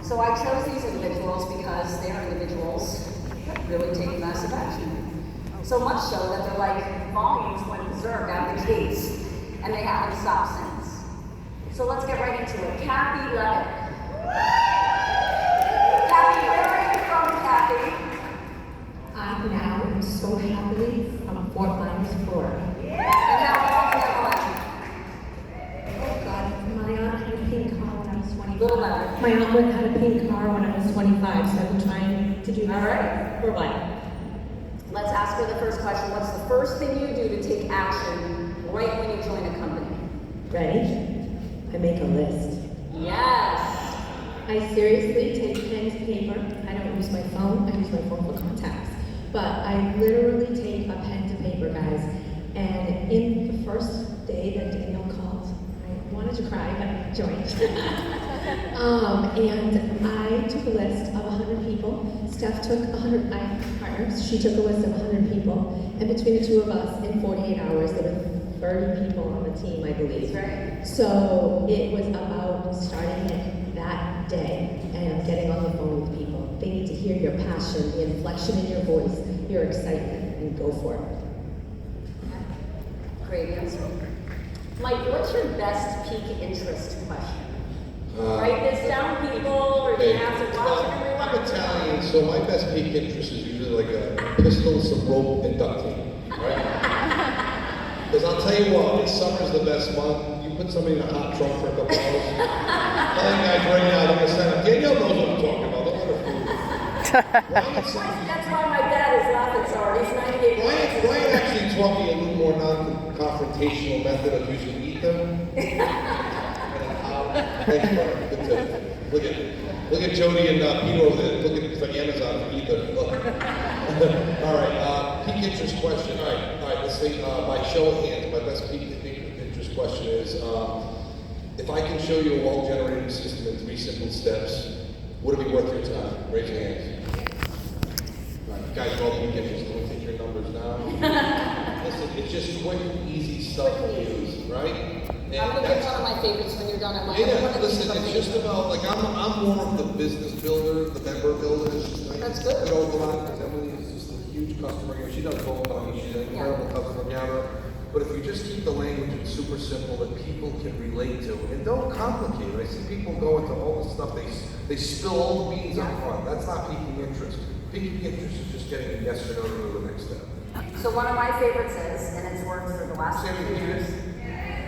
So I chose these individuals because they are individuals that really take massive action. So much so that they're like volumes went berserk out the gates, and they haven't stopped since. So let's get right into it. Kathy Levitt. Kathy, where are you from, Kathy? I'm now so happily from Fort Myers, Florida. And how long have you Oh God, my aunt had a pink car when I was 25. Little louder. My aunt had a pink car when I was 25, so I've been trying to do that All right. for a while. Let's ask her the first question. What's the first thing you do to take action right when you join a company? Ready? I make a list. Yes. I seriously take pen to paper. I don't use my phone. I use my phone for contacts. But I literally take a pen to paper, guys. And in the first day that Daniel called, I wanted to cry, but I joined. And I took a list of 100 people. Steph took 100, I have partners. She took a list of 100 people. And between the two of us, in 48 hours, there were 30 people on the team, I believe. That's right. So it was about starting it that day and getting on the phone with people. They need to hear your passion, the inflection in your voice, your excitement, and go for it. Great answer. Mike, what's your best peak interest question? Write this down, people, or you have to watch it every I'm Italian, so my best peak interest is usually like a pistol, some rope, and duct tape, right? Because I'll tell you what, summer's the best month. You put somebody in a hot trunk for a couple hours. Telling guys right now, they're gonna stand up. Danielle knows what I'm talking about. Don't let her fool you. That's why my dad is laughing so hard. He's 98. Ryan actually taught me a little more non-confrontational method of using ether. Thanks, Brian. Good tip. Look at Jody and Peter over there. Look at the Amazon for ether. Look. All right. Peak interest question. All right. Let's see. By show of hands, my best peak interest question is: if I can show you a well-generated system in 3 simple steps, would it be worth your time? Raise your hands. All right, guys, all peak interest. Let me take your numbers now. Listen, it's just quick, easy stuff to use, right? I'm going to pick one of my favorites when you're done. I'm like, Listen, it's just about, like, I'm more of the business builder, the member builder. It's just like, That's good. You know, because Emily is just a huge customer. She does both on me. She's an incredible customer gatherer. But if you just keep the language super simple that people can relate to, and don't complicate it. I see people go into all the stuff, they spill all the beans up front. That's not piquing interest. Piquing interest is just getting a yes or no to the next step. So one of my favorites is, and it's worked for the last 2 years.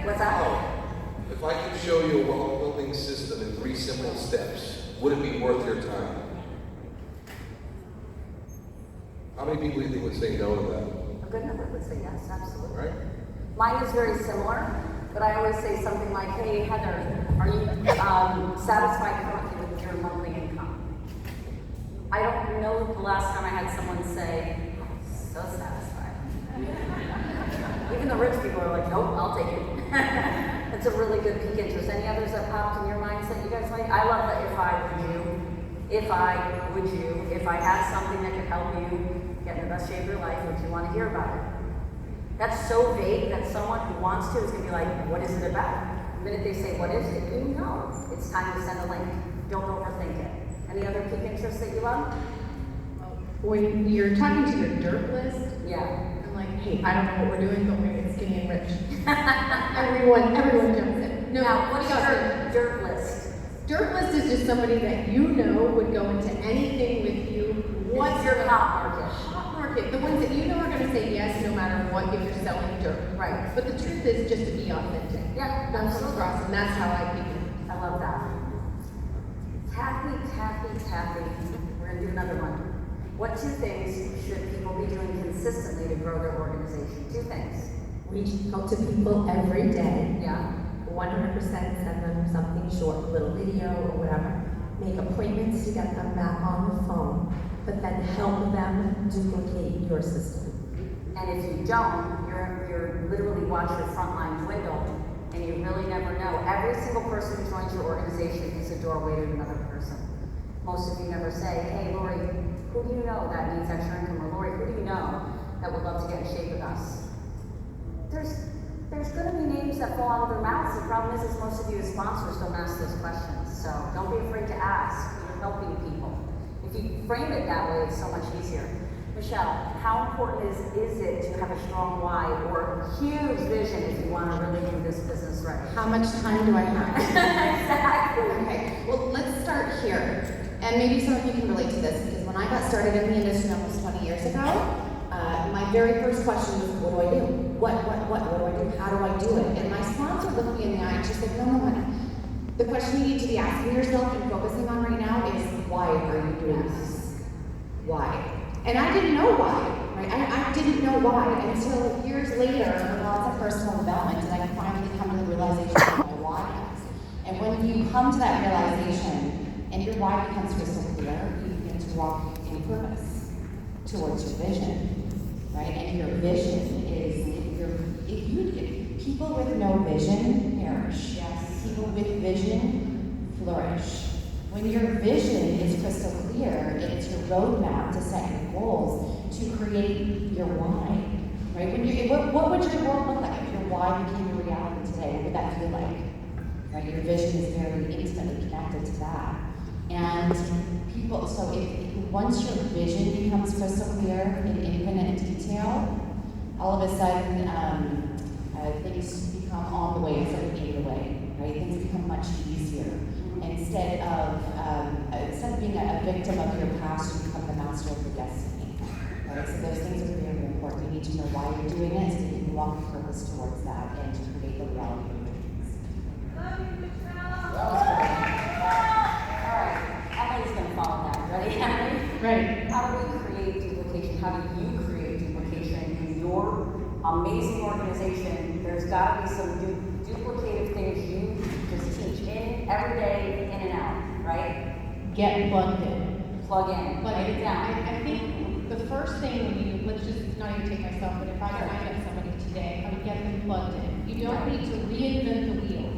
What's that? If I could show you a well-building system in 3 simple steps, would it be worth your time? How many people do you think would say no to that? A good number would say yes, absolutely. Right? Mine is very similar, but I always say something like, hey, Heather, are you satisfied currently with your monthly income? I don't know the last time I had someone say, so satisfied. Even the rich people are like, nope, I'll take it. It's a really good peak interest. Any others that popped in your mindset you guys like? I love that if I had something that could help you get in the best shape of your life, would you want to hear about it? That's so vague that someone who wants to is going to be like, what is it about? The minute they say, what is it? You know, it's time to send a link. Don't overthink it. Any other peak interests that you love? When you're talking to your dirt list, Yeah. I'm like, hey, I don't know what we're doing, but we're getting skinny and rich. everyone jumps in. No, Now, what's because your dirt list? dirt list is just somebody that you know would go into anything with you. What's your hot market? Hot market? The ones that you know are going to say yes no matter what if you're selling dirt. Right. But the truth is just to be authentic. Yeah, Don't come absolutely. across, and that's how I begin. I love that. Kathy. We're going to do another one. What 2 things should people be doing consistently to grow their organization? 2 things. Reach out to people every day. Yeah. 100% send them something short, a little video or whatever. Make appointments to get them back on the phone, but then help them duplicate your system. And if you don't, you're literally watch your front line dwindle, and you really never know. Every single person who joins your organization is a doorway to another person. Most of you never say, hey, Lori, who do you know that needs extra income? Or Lori, who do you know that would love to get in shape with us? There's going to be names that fall out of their mouths. The problem is most of you as sponsors don't ask those questions. So don't be afraid to ask. helping people. If you frame it that way, it's so much easier. Michelle, how important is it to have a strong why or a huge vision if you want to really do this business right? How much time do I have? Exactly. Okay, well, let's start here. And maybe some of you can relate to this, because when I got started in the industry almost 20 years ago, my very first question was, what do I do? What do I do? How do I do it? And my sponsor looked me in the eye and she said, no, honey. The question you need to be asking yourself and focusing on right now is, why are you doing this? Why? And I didn't know why, right? I didn't know why until years later, with lots of personal development, and I finally come to the realization of my why is. And when you come to that realization, and your why becomes crystal clear, you begin to walk in purpose towards your vision, right? And your vision is, if people with no vision perish. Yes. People with vision flourish. When your vision is crystal clear, it's your roadmap to set your goals, to create your why, right? What would your world look like if your why became a reality today? What would that feel like? Right? Your vision is very intimately connected to that. And people, so if once your vision becomes crystal clear in infinite detail, all of a sudden things become on the way instead of in the way, right? Things become much easier. Instead of being a victim of your past, you become the master of your destiny. Right? So those things are very, very important. You need to know why you're doing it, so that you can walk with purpose towards that and to create the reality of your dreams. That was great. All right, Emily's going to follow that. Ready, Emily? Right. How do we create duplication? How do you create duplication in your amazing organization? There's got to be some duplicative things you just teach every day, in and out, right? Get plugged in. Plug in. Write it down. I think the first thing when you, let's just not even take myself, but if I signed up somebody today, I would get them plugged in. You don't need to reinvent the wheel.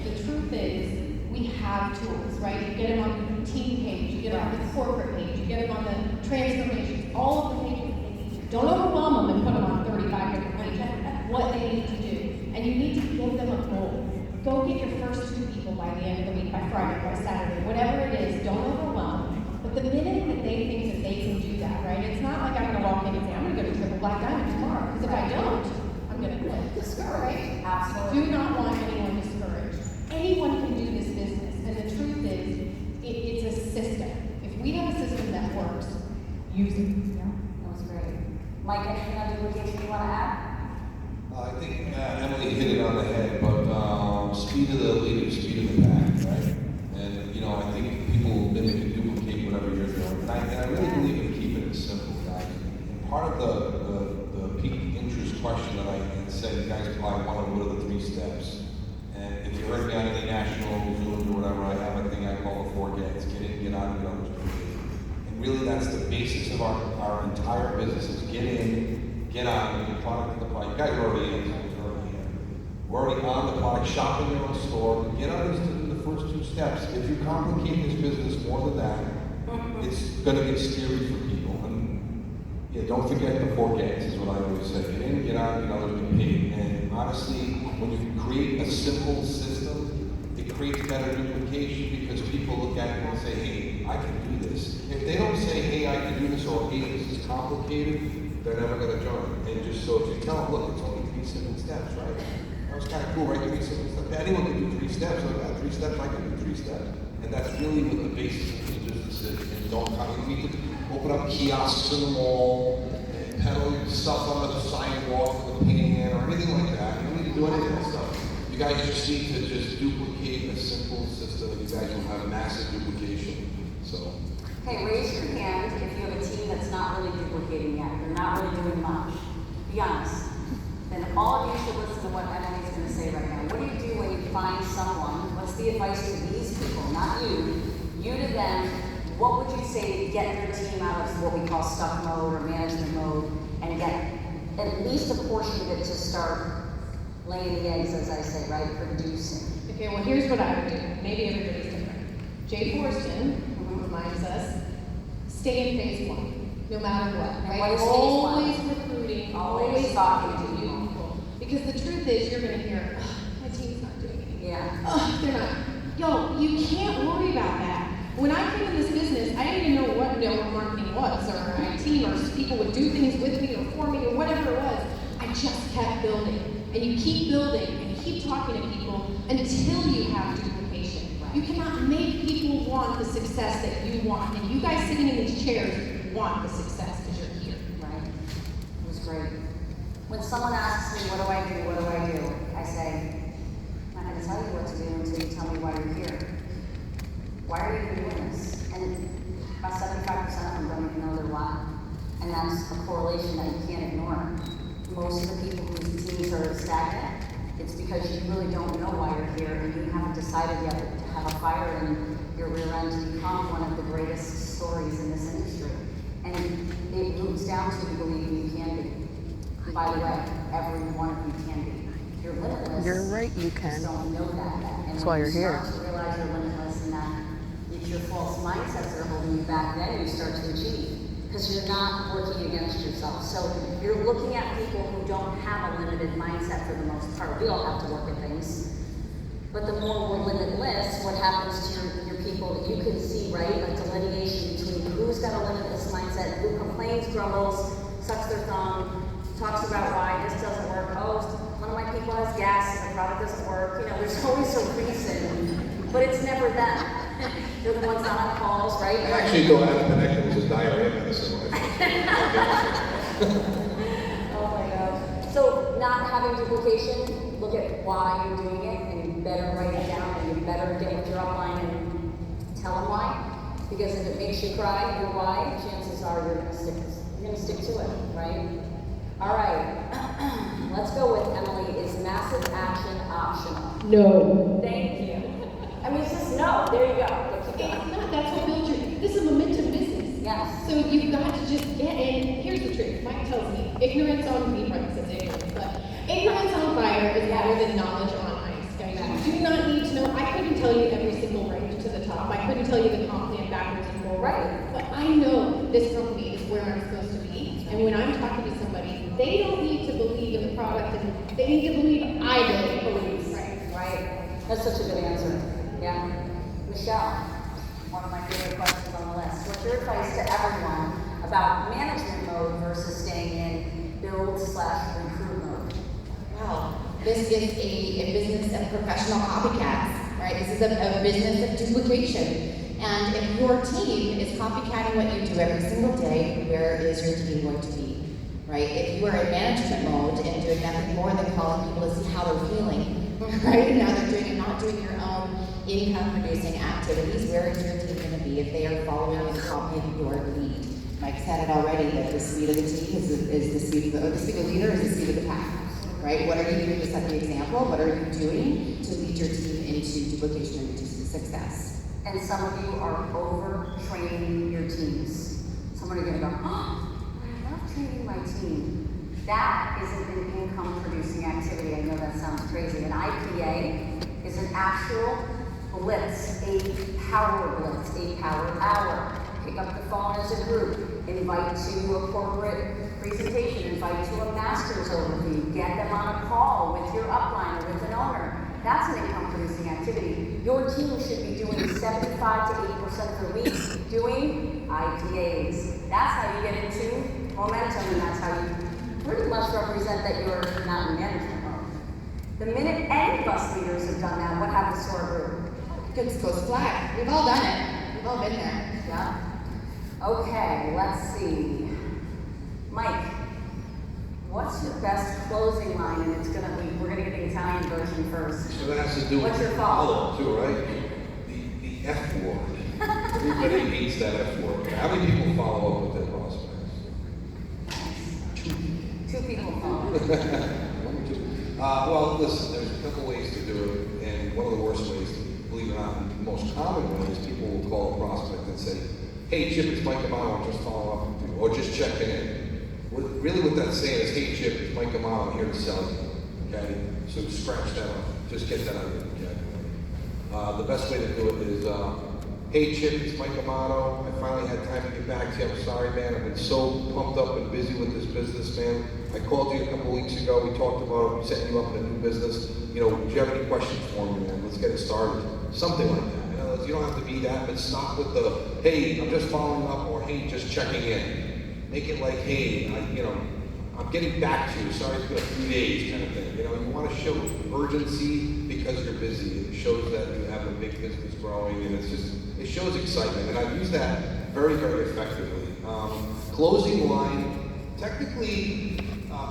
The truth is, we have tools, right? You get them on the team page, you get them on the corporate page, you get them on the transformation, all of the pages that they need. Don't overwhelm them and put them on 35 different pages. What they need to do. And you need to give them a goal. Go get your first 2 people by the end of the week, by Friday, by Saturday, whatever it is, don't overwhelm. But the minute that they think that they can do that, right? It's not like I'm gonna walk in and say, I'm gonna go to Triple Black Diamond tomorrow, because if I don't, I'm gonna quit. Discouraged. Absolutely. Do not want anyone discouraged. Anyone can do this business, and the truth is, it's a system. If we have a system that works, use it. Yeah, that was great. Mike, anything on duplication you want to add? I think Emily hit it on the head, but speed of the leader, speed of the pack, right? And I think people will mimic and duplicate whatever you're doing. And I really believe in keeping it simple, guys. And part of the peak interest question that I had said, you guys probably wanted, what are the 3 steps? And if you heard me on any national Zooms or whatever, I have a thing I call the 4 gets: get in, get on, get on. And really, that's the basis of our entire business: is get in, get on, get the product in the product. You guys are already in, we're already on the product, shop in your own store. Get others to do the first 2 steps. If you complicate this business more than that, it's going to get scary for people. And yeah, don't forget the 4 gets is what I always say: get in, get on, get others, get paid. And honestly, when you create a simple system, it creates better duplication, because people look at it and say, hey, I can do this. If they don't say, hey, I can do this, or hey, this is complicated, they're never going to join. And just so if you tell them, look, it's only 3 simple steps, right? That was kind of cool, right? 3 simple steps. Anyone can do 3 steps. So I got 3 steps, I can do 3 steps. And that's really what the basis of this business is. And don't come, you need to open up kiosks in the mall, and peddle stuff on the sidewalk with a pan or anything like that. You don't need to do any of that stuff. You guys just need to just duplicate a simple system, and you guys will have massive duplication. So. Okay, raise your hand if you have a team that's not really duplicating yet. They're not really doing much. Be honest. Then all of you should listen to what Emily's going to say right now. What do you do when you find someone? What's the advice to these people, not you to them? What would you say to get your team out of what we call stuck mode or management mode and get at least a portion of it to start laying the eggs, as I say, right? Producing. Okay, well, here's what I would do. Maybe everybody's different. Jay Forston reminds us, stay in phase 1, no matter what, And right? what is phase Always 1? recruiting, Always always talking talking to to new people. Because the truth is, you're gonna hear, my team's not doing anything. Yeah. Oh, they're not. Yo, you can't worry about that. When I came in this what marketing was, or IT, or people would do things with me or for me, or whatever it was. I just kept building. And you keep building and you keep talking to people until you have duplication. You cannot make people want the success that you want. And you guys sitting in these chairs want the success because you're here. Right. It was great. When someone asks me, what do I do, I say, I'm not going to tell you what to do until you tell me why you're here. Why are you doing this? And about 75% of them don't even know their why. And that's a correlation that you can't ignore. Most of the people whose teams are stagnant, it's because you really don't know why you're here and you haven't decided yet to have a fire in your rear end to become one of the greatest stories in this industry. And it moves down to you believing you can be. By the way, every one of you can be. You're limitless. You're right, you Just can. don't know that yet. And That's why you're here. when you start to realize you're limitless and that it's your false mindsets that are holding you back, then you start to achieve. Because you're not working against yourself. So you're looking at people who don't have a limited mindset for the most part. We all have to work at things. But the more we're limitless, what happens to your people, you can see, right, a delineation between who's got a limitless mindset, who complains, grumbles, sucks their thumb, talks about why this doesn't work. Oh, one of my people has gas and the product doesn't work. You know, there's always a reason, but it's never them. They're the ones not on calls, right? I actually thought adiponectin was a diarrhea medicine when I Oh my gosh. So not having duplication, look at why you're doing it, and you better write it down, and you better get with your upline and tell them why. Because if it makes you cry, your why, chances are you're gonna stick to it, right? All right. Let's go with Emily. Is massive action optional? No. Thank you. I mean, it's just no. There you go. Let's keep It's going. not, that's what builds your, this is a momentum business. Yes. So you've got to just get in. Here's the truth. Mike tells me, ignorance on me, right, says ignorance, but ignorance on fire is better than knowledge on ice, guys. You do not need to know. I couldn't tell you every single range to the top. I couldn't tell you the comp plan backwards and forward. Right. But I know this company is where I'm supposed to be. And when I'm talking to somebody, they don't need to believe in the product, and they need to believe I believe. Right. Right. That's such a good answer. Yeah. Michelle, one of my favorite questions on the list. What's your advice to everyone about management mode versus staying in build/recruit mode? Wow, this is a business of professional copycats, right? This is a business of duplication. And if your team is copycatting what you do every single day, where is your team going to be, right? If you are in management mode and doing nothing more than calling people to see how they're feeling, right? Now they're doing, not doing your own income-producing activities, where is your team going to be if they are following and copying your lead? Mike said it already, that the speed of the team is the speed of the leader is the speed of the pack, right? What are you doing to set the example? What are you doing to lead your team into duplication and into success? And some of you are over-training your teams. Some are going to go, oh, I love training my team. That isn't an income-producing activity. I know that sounds crazy. An IPA is an actual blitz, a power blitz, a power hour. Pick up the phone as a group, invite to a corporate presentation, invite to a master's overview, get them on a call with your upline or with an owner. That's an income-producing activity. Your team should be doing 75 to 80% of the week doing IPAs. That's how you get into momentum, and that's how you pretty much represent that you're not in management mode. The minute any of us leaders have done that, what happens to our group? It goes flat. We've all done it. We've all been there. Yeah. Okay, let's see. Mike, what's your best closing line? And it's gonna be, we're gonna get the Italian version first. So that has to do with What's your follow? too, right? The F word. Everybody hates that F word. How many people follow up with their prospects? Two people follow. Well, listen, there's a couple ways to do it, and one of the worst ways, believe it or not, the most common way is people will call a prospect and say, hey Chip, it's Mike Amato, I'm just following up with you, or just checking in. Really what that's saying is, hey Chip, it's Mike Amato, I'm here to sell you, okay? So scratch that off, just get that out of your vocabulary. The best way to do it is, hey Chip, it's Mike Amato, I finally had time to get back to you, I'm sorry man, I've been so pumped up and busy with this business, man. I called you a couple weeks ago, we talked about setting you up in a new business. You know, do you have any questions for me, man? Let's get it started. Something like that. You know, does. You don't have to be that, but stop with the, hey, I'm just following up, or hey, just checking in. Make it like, hey, I'm getting back to you. Sorry, it's been a few days, kind of thing. You want to show urgency because you're busy. It shows that you have a big business growing, and it shows excitement. And I've used that very, very effectively. Closing line, technically,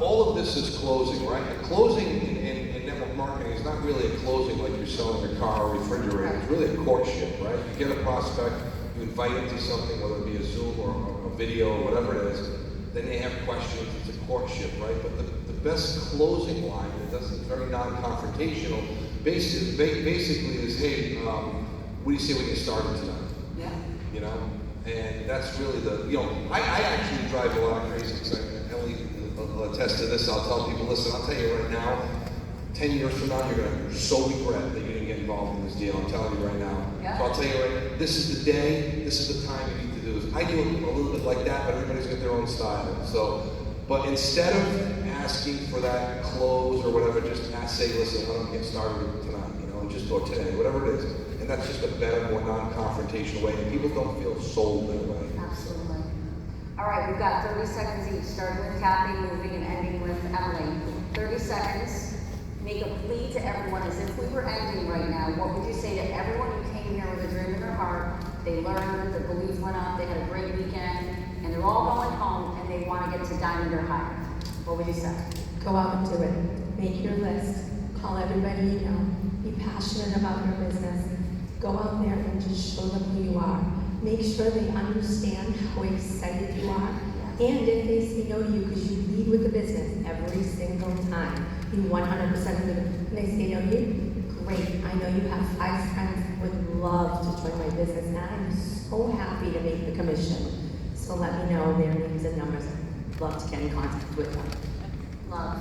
all of this is closing, right? The closing in network marketing is not really a closing like you're selling a car or refrigerator. It's really a courtship, right? You get a prospect, you invite them to something, whether it be a Zoom or a video or whatever it is, then they have questions, it's a courtship, right? But the best closing line, it's very non-confrontational, basically is, hey, what do you say we get started tonight? Yeah. And that's really I actually drive a lot of crazy, because Ellie will attest to this. I'll tell people, listen, I'll tell you right now, 10 years from now, you're going to so regret that you didn't get involved in this deal. I'm telling you right now. Yeah. So I'll tell you right, this is the day, this is the time you need to do this. I do it a little bit like that, but everybody's got their own style. So, but instead of asking for that close or whatever, just say, listen, why don't we get started tonight, and just go today, whatever it is. And that's just a better, more non-confrontational way. And people don't feel sold that way. Absolutely. All right, we've got 30 seconds each, starting with Kathy, moving and ending with Emily. 30 seconds. Make a plea to everyone as if we were ending right now. What would you say to everyone who came here with a dream in their heart? They learned, their beliefs went up, they had a great weekend, and they're all going home and they want to get to diamond or higher. What would you say? Go out and do it. Make your list. Call everybody you know. Be passionate about your business. Go out there and just show them who you are. Make sure they understand how excited you are. And if they say no to you, because you lead with the business every single time, you 100% of them, and they say no to you, great. I know you have 5 friends who would love to join my business, and I'm so happy to make the commission. So let me know their names and numbers. I'd love to get in contact with them. Love.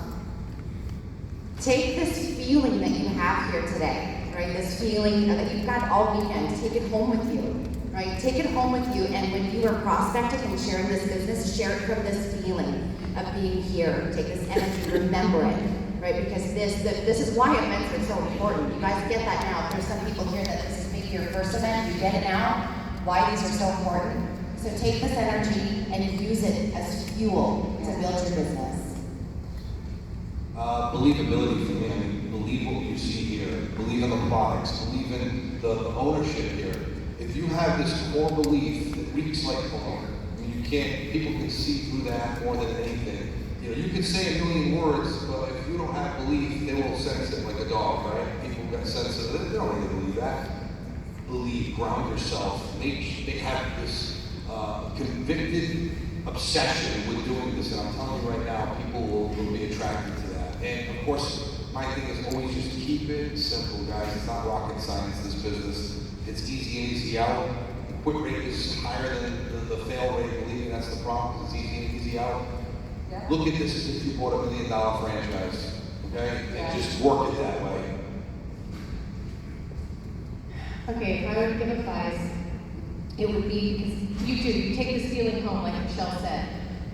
Take this feeling that you have here today, right? This feeling that you've got all weekend, take it home with you, right? Take it home with you, and when you are prospecting and sharing this business, share it from this feeling of being here. Take this energy, remember it, right? Because this is why events are so important. You guys get that now. If there's some people here that this is maybe your first event, you get it now, why these are so important. So take this energy and use it as fuel to build your business. Believability for me. I mean, believe what you see here. Believe in the products. Believe in the ownership here. If you have this core belief that reeks like cologne, I mean, people can see through that more than anything. You can say a million words, but if you don't have belief, they will sense it like a dog, right? People got sense of it. They don't really believe that. Believe, ground yourself. They have this convicted obsession with doing this, and I'm telling you right now, people will be attracted to that. And of course, my thing is always just keep it simple, guys. It's not rocket science, this business. It's easy in, easy out. The quit rate is higher than the fail rate. Believe me, that's the problem. It's easy in, easy out. Yeah. Look at this as if you bought $1 million franchise, okay? Yeah. And just work it that way. Okay, if I were to give advice, it would be, because you take this feeling home, like Michelle said,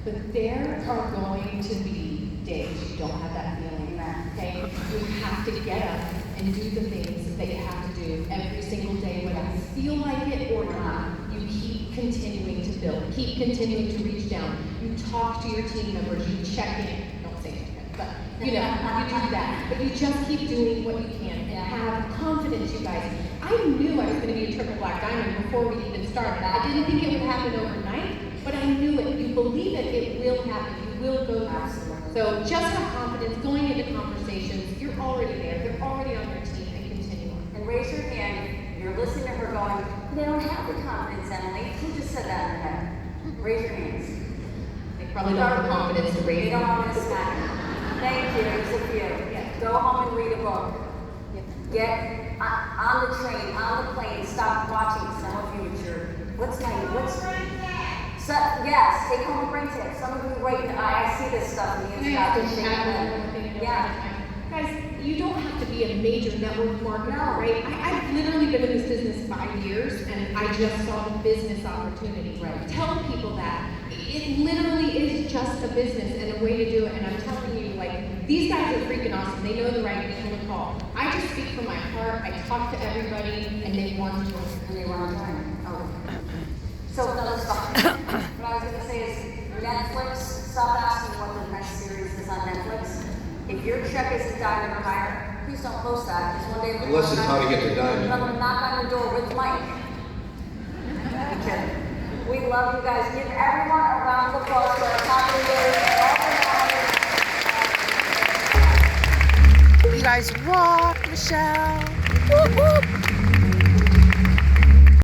but there are going to be days you don't have that feeling, okay? You have to get up and do the things that you have to do every single day, whether you feel like it or not. You keep continuing to build, keep continuing to reach down. You talk to your team members, you check in, don't say check in, but you do that. But you just keep doing what you can and have confidence, you guys. I knew I was going to be a triple black diamond before we even started. I didn't think it would happen overnight, but I knew it. You believe it, it will happen. You will go through. Absolutely. So just have confidence going into conversations. You're already there. They're already on your team, and continue on. And raise your hand if you're listening to her going, they don't have the confidence, Emily. Who just said that in her head? Raise your hands. They probably don't have the confidence to raise They don't them. want me to smack you. Thank you, there's a few. Yeah. Go home and read a book. Get on the train, on the plane, stop watching. Some of you with your, yes, take home a brain tip. Some of you right, I see this stuff in the inside. Yeah. Guys, you don't have to be a major network marketer, No. right? I've literally been in this business 5 years, and I just saw the business opportunity. Right. Tell people that. It literally is just a business and a way to do it, and I'm telling you, like, these guys are freaking awesome. They know the right people to call. I just speak from my heart. I talk to everybody, and they want to join. And they want to join. Oh. So no, that's fine. What I was gonna say is Netflix, stop asking what the next series is on Netflix. If your check isn't diamond or higher, please don't post that, because one day. Unless it's how to get to diamond. I'm gonna knock on your door with Mike. I'm kidding. We love you guys. Give everyone a round of applause for our top leaders. You guys rock, Michelle. Whoop, whoop.